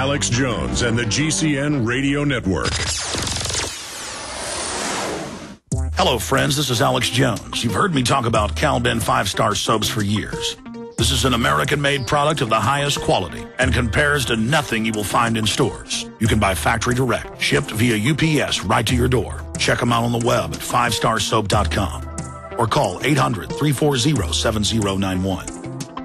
Alex Jones and the GCN Radio Network. Hello, friends. This is Alex Jones. You've heard me talk about Cal-Ben 5-star soaps for years. This is an American-made product of the highest quality and compares to nothing you will find in stores. You can buy factory direct, shipped via UPS right to your door. Check them out on the web at 5starsoap.com or call 800-340-7091.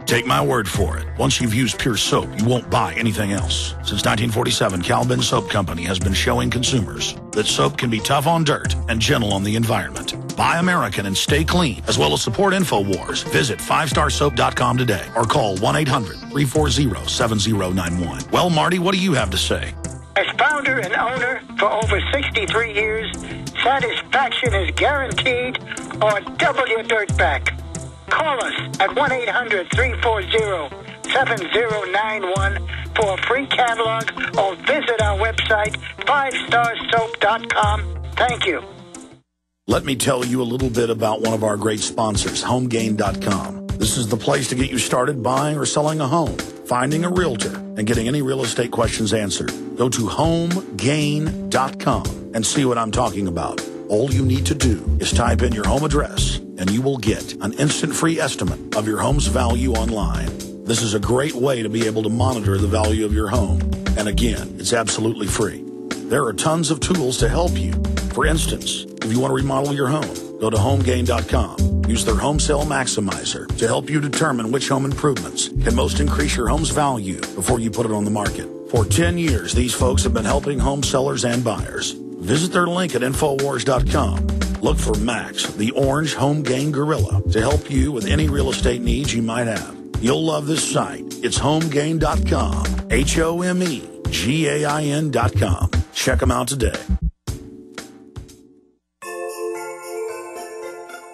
Take my word for it. Once you've used Pure Soap, you won't buy anything else. Since 1947, Cal-Ben Soap Company has been showing consumers that soap can be tough on dirt and gentle on the environment. Buy American and stay clean, as well as support InfoWars. Visit 5starsoap.com today or call 1-800-340-7091. Well, Marty, what do you have to say? As founder and owner for over 63 years, satisfaction is guaranteed or double your dirt back. Call us at 1-800-340-7091 for a free catalog or visit our website, 5starsoap.com. Thank you. Let me tell you a little bit about one of our great sponsors, HomeGain.com. This is the place to get you started buying or selling a home, finding a realtor, and getting any real estate questions answered. Go to HomeGain.com and see what I'm talking about. All you need to do is type in your home address, and you will get an instant free estimate of your home's value online. This is a great way to be able to monitor the value of your home. And again, it's absolutely free. There are tons of tools to help you. For instance, if you want to remodel your home, go to HomeGain.com. Use their Home Sale Maximizer to help you determine which home improvements can most increase your home's value before you put it on the market. For 10 years, these folks have been helping home sellers and buyers. Visit their link at Infowars.com. Look for Max, the orange Home Gain Gorilla, to help you with any real estate needs you might have. You'll love this site. It's HomeGain.com. HomeGain.com. Check them out today.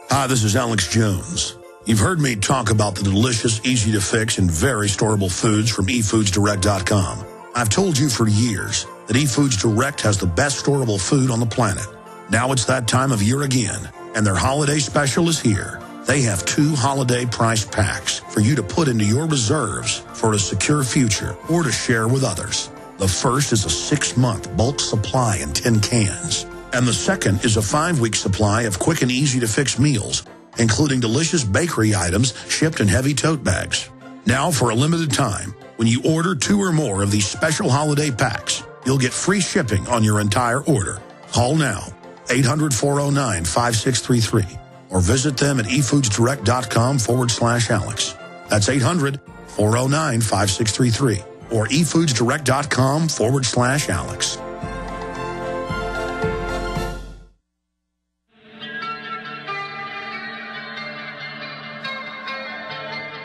Hi, this is Alex Jones. You've heard me talk about the delicious, easy-to-fix, and very storable foods from eFoodsDirect.com. I've told you for years that eFoods Direct has the best storable food on the planet. Now it's that time of year again, and their holiday special is here. They have 2 holiday price packs for you to put into your reserves for a secure future or to share with others. The first is a 6-month bulk supply in 10 cans, and the second is a 5-week supply of quick and easy-to-fix meals, including delicious bakery items shipped in heavy tote bags. Now, for a limited time, when you order 2 or more of these special holiday packs, you'll get free shipping on your entire order. Call now, 800-409-5633, or visit them at efoodsdirect.com/Alex. That's 800-409-5633, or efoodsdirect.com/Alex.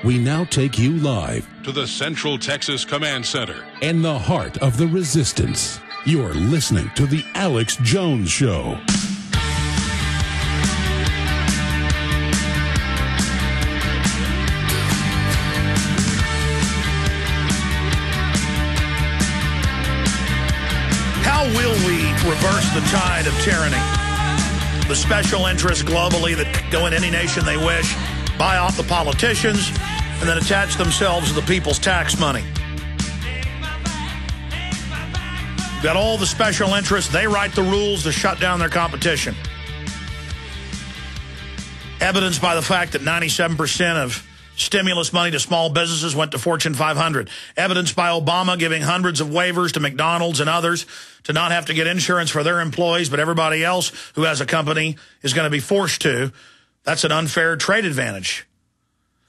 We now take you live To the Central Texas Command Center. in the heart of the resistance. You're listening to The Alex Jones Show. How will we reverse the tide of tyranny? The special interests globally that go in any nation they wish, buy off the politicians, and then attach themselves to the people's tax money. You've got all the special interests. They write the rules to shut down their competition. Evidenced by the fact that 97% of stimulus money to small businesses went to Fortune 500. Evidenced by Obama giving hundreds of waivers to McDonald's and others to not have to get insurance for their employees, but everybody else who has a company is going to be forced to. That's an unfair trade advantage.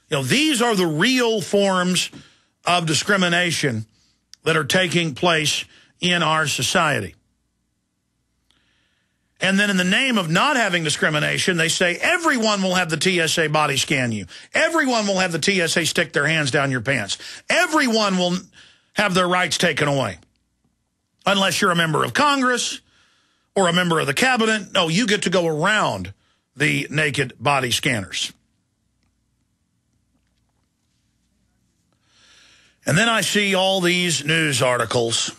You know, these are the real forms of discrimination that are taking place in our society. And then in the name of not having discrimination, they say everyone will have the TSA body scan you. Everyone will have the TSA stick their hands down your pants. Everyone will have their rights taken away. Unless you're a member of Congress or a member of the cabinet. No, you get to go around the naked body scanners. And then I see all these news articles.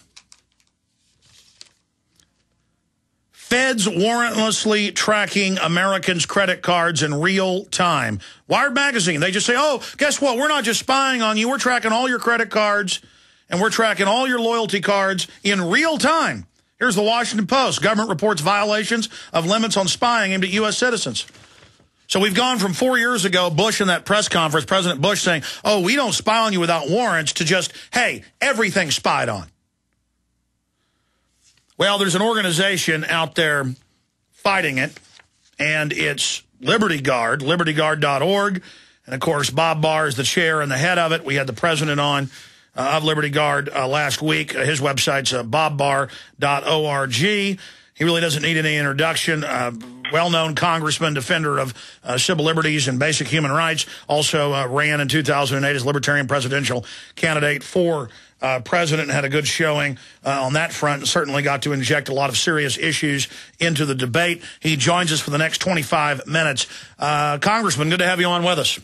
Feds warrantlessly tracking Americans' credit cards in real time. Wired magazine, they just say, oh, guess what? We're not just spying on you. We're tracking all your credit cards and we're tracking all your loyalty cards in real time. Here's the Washington Post. Government reports violations of limits on spying aimed at U.S. citizens. So we've gone from 4 years ago, Bush in that press conference, President Bush saying, oh, we don't spy on you without warrants, to just, hey, everything's spied on. Well, there's an organization out there fighting it, and it's Liberty Guard, libertyguard.org. And, of course, Bob Barr is the chair and the head of it. We had the president on of Liberty Guard last week. His website's bobbarr.org. He really doesn't need any introduction. Well-known congressman, defender of civil liberties and basic human rights. Also ran in 2008 as Libertarian presidential candidate for president, and had a good showing on that front, and certainly got to inject a lot of serious issues into the debate. He joins us for the next 25 minutes. Congressman, good to have you on with us.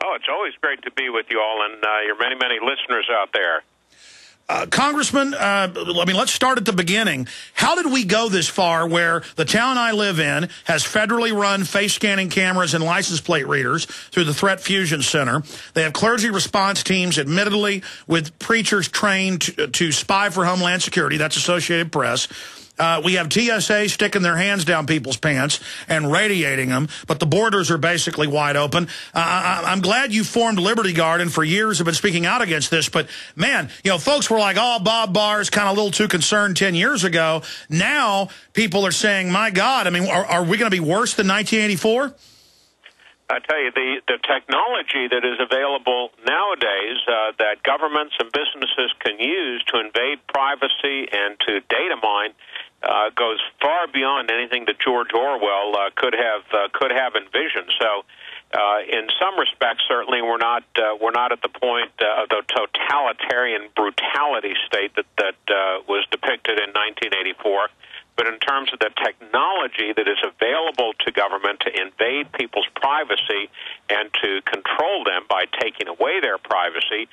Oh, it's always great to be with you all and your many, many listeners out there. Congressman, let's start at the beginning. How did we go this far where the town I live in has federally run face-scanning cameras and license plate readers through the Threat Fusion Center? They have clergy response teams, admittedly, with preachers trained to spy for Homeland Security. That's Associated Press. We have TSA sticking their hands down people's pants and radiating them, but the borders are basically wide open. I'm glad you formed Liberty Guard and for years have been speaking out against this, but, man, you know, folks were like, oh, Bob Barr's kind of a little too concerned 10 years ago. Now people are saying, my God, I mean, are we going to be worse than 1984? I tell you, the technology that is available nowadays that governments and businesses can use to invade privacy and to data mine goes far beyond anything that George Orwell could have envisioned. So, in some respects, certainly we're not at the point of the totalitarian brutality state that was depicted in 1984. But in terms of the technology that is available to government to invade people's privacy and to control them by taking away their privacy,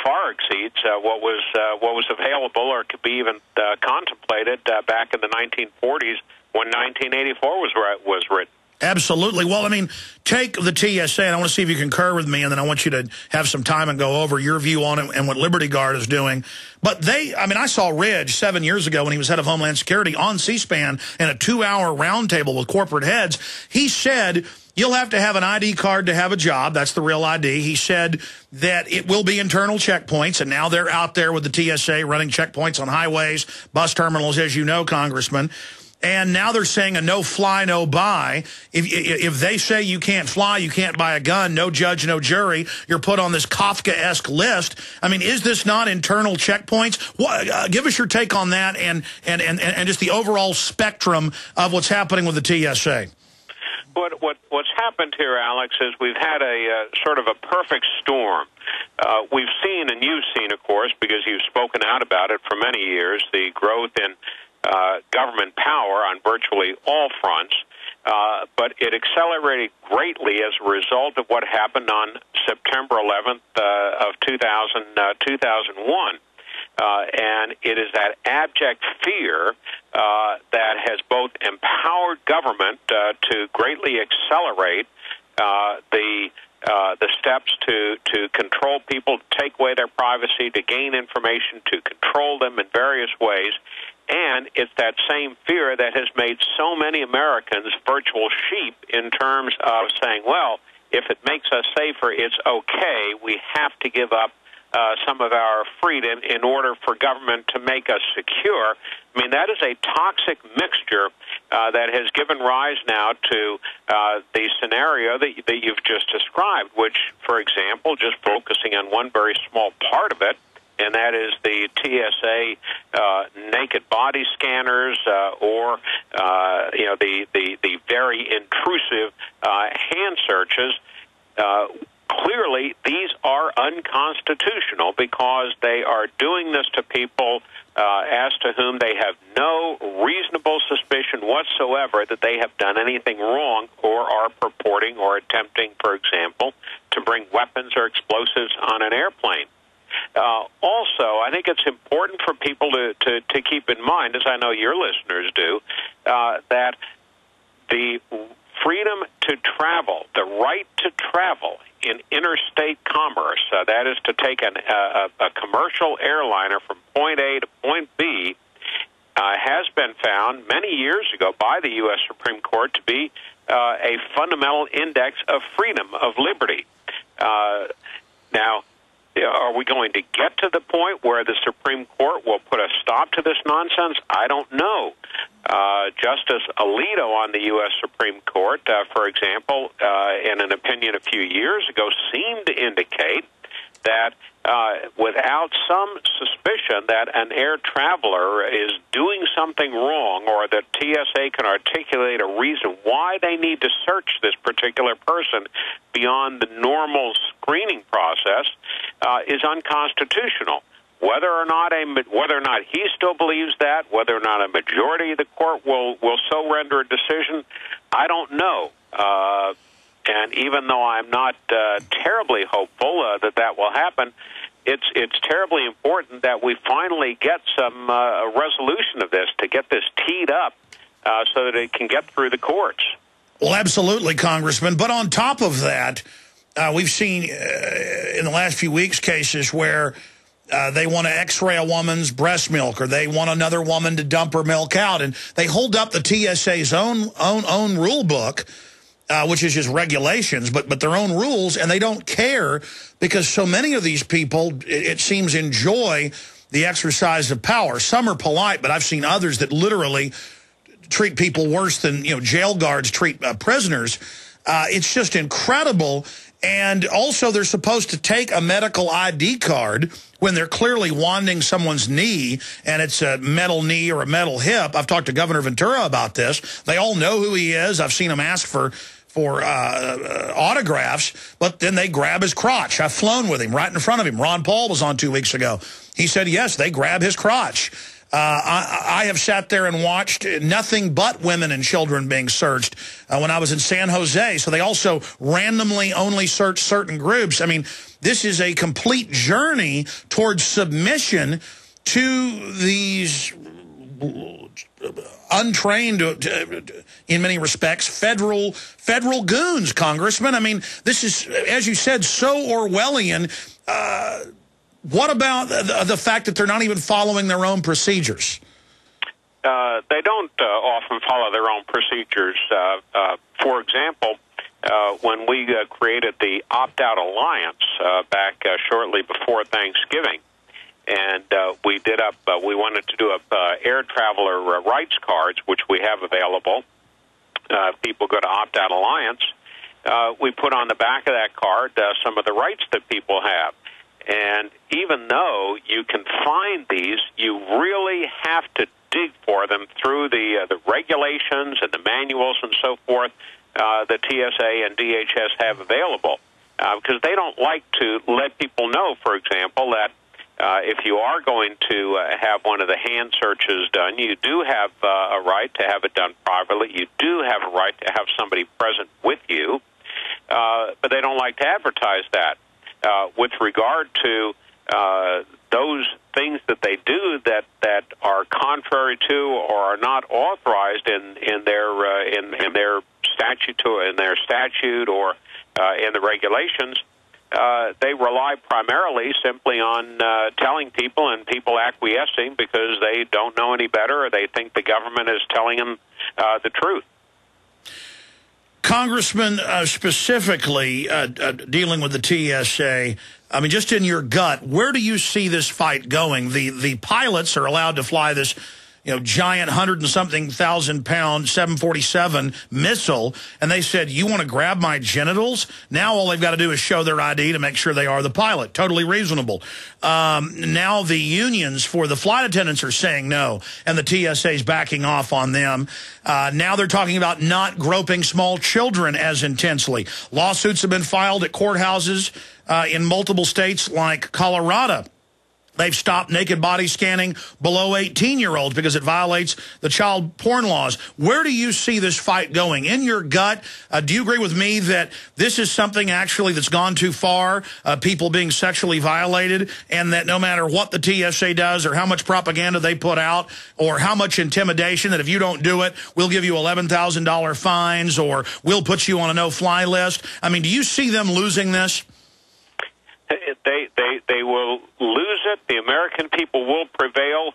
far exceeds what was available or could be even contemplated back in the 1940s when 1984 was written. Absolutely. Well, I mean, take the TSA, and I want to see if you concur with me, and then I want you to have some time and go over your view on it and what Liberty Guard is doing. But I saw Ridge 7 years ago when he was head of Homeland Security on C-SPAN in a 2-hour roundtable with corporate heads. He said, you'll have to have an ID card to have a job. That's the real ID. He said that it will be internal checkpoints, and now they're out there with the TSA running checkpoints on highways, bus terminals, as you know, Congressman. And now they're saying a no-fly, no-buy. If they say you can't fly, you can't buy a gun, no judge, no jury, you're put on this Kafka-esque list. I mean, is this not internal checkpoints? Give us your take on that and just the overall spectrum of what's happening with the TSA. What's happened here, Alex, is we've had a sort of a perfect storm. We've seen, and you've seen, of course, because you've spoken out about it for many years, the growth in government power on virtually all fronts, but it accelerated greatly as a result of what happened on September 11th of 2001. And it is that abject fear that has both empowered government to greatly accelerate the steps to control people, to take away their privacy, to gain information, to control them in various ways. And it's that same fear that has made so many Americans virtual sheep in terms of saying, well, if it makes us safer, it's okay. We have to give up some of our freedom in order for government to make us secure. I mean, that is a toxic mixture that has given rise now to the scenario that you've just described, which, for example, just focusing on one very small part of it, and that is the TSA naked body scanners or the very intrusive hand searches. Clearly, these are unconstitutional because they are doing this to people as to whom they have no reasonable suspicion whatsoever that they have done anything wrong or are purporting or attempting, for example, to bring weapons or explosives on an airplane. Also, I think it's important for people to keep in mind, as I know your listeners do, that the freedom to travel, the right to travel, in interstate commerce, that is to take a commercial airliner from point A to point B, has been found many years ago by the U.S. Supreme Court to be a fundamental index of freedom, of liberty. Now, are we going to get to the point where the Supreme Court will put a stop to this nonsense? I don't know. Justice Alito on the U.S. Supreme Court, for example, in an opinion a few years ago, seemed to indicate that without some suspicion that an air traveler is doing something wrong, or that TSA can articulate a reason why they need to search this particular person beyond the normal screening process, is unconstitutional. Whether or not he still believes that, whether or not a majority of the court will so render a decision, I don't know. And even though I'm not terribly hopeful that will happen, it's terribly important that we finally get some resolution of this, to get this teed up so that it can get through the courts. Well, absolutely, Congressman. But on top of that, we've seen in the last few weeks cases where they want to x-ray a woman's breast milk, or they want another woman to dump her milk out, and they hold up the TSA's own rule book, which is just regulations, but their own rules, and they don't care, because so many of these people, it seems, enjoy the exercise of power. Some are polite, but I've seen others that literally treat people worse than jail guards treat prisoners. It's just incredible. And also, they're supposed to take a medical ID card when they're clearly wanding someone's knee, and it's a metal knee or a metal hip. I've talked to Governor Ventura about this. They all know who he is. I've seen him ask for autographs, but then they grab his crotch. I've flown with him right in front of him. Ron Paul was on 2 weeks ago. He said, yes, they grab his crotch. I have sat there and watched nothing but women and children being searched when I was in San Jose. So they also randomly only search certain groups. I mean, this is a complete journey towards submission to these untrained, in many respects, federal goons, Congressman. I mean, this is, as you said, so Orwellian. What about the fact that they're not even following their own procedures? They don't often follow their own procedures. For example, when we created the Opt-Out Alliance back shortly before Thanksgiving, and we wanted to do up air traveler rights cards, which we have available. People go to Opt-Out Alliance. We put on the back of that card some of the rights that people have. And even though you can find these, you really have to dig for them through the regulations and the manuals and so forth the TSA and DHS have available, because they don't like to let people know, for example, that if you are going to have one of the hand searches done, you do have a right to have it done privately. You do have a right to have somebody present with you, but they don't like to advertise that. With regard to those things that they do that are contrary to or are not authorized in their statute or in the regulations, they rely primarily simply on telling people, and people acquiescing because they don't know any better, or they think the government is telling them the truth. Congressman, specifically dealing with the TSA, I mean, just in your gut, where do you see this fight going? The pilots are allowed to fly this, giant 100-and-something-thousand-pound 747 missile, and they said, you want to grab my genitals? Now all they've got to do is show their ID to make sure they are the pilot. Totally reasonable. Now the unions for the flight attendants are saying no, and the TSA is backing off on them. Now they're talking about not groping small children as intensely. Lawsuits have been filed at courthouses in multiple states like Colorado. They've stopped naked body scanning below 18-year-olds because it violates the child porn laws. Where do you see this fight going? In your gut, do you agree with me that this is something actually that's gone too far, people being sexually violated, and that no matter what the TSA does or how much propaganda they put out or how much intimidation, that if you don't do it, we'll give you $11,000 fines or we'll put you on a no-fly list? I mean, do you see them losing this? They will lose it. The American people will prevail.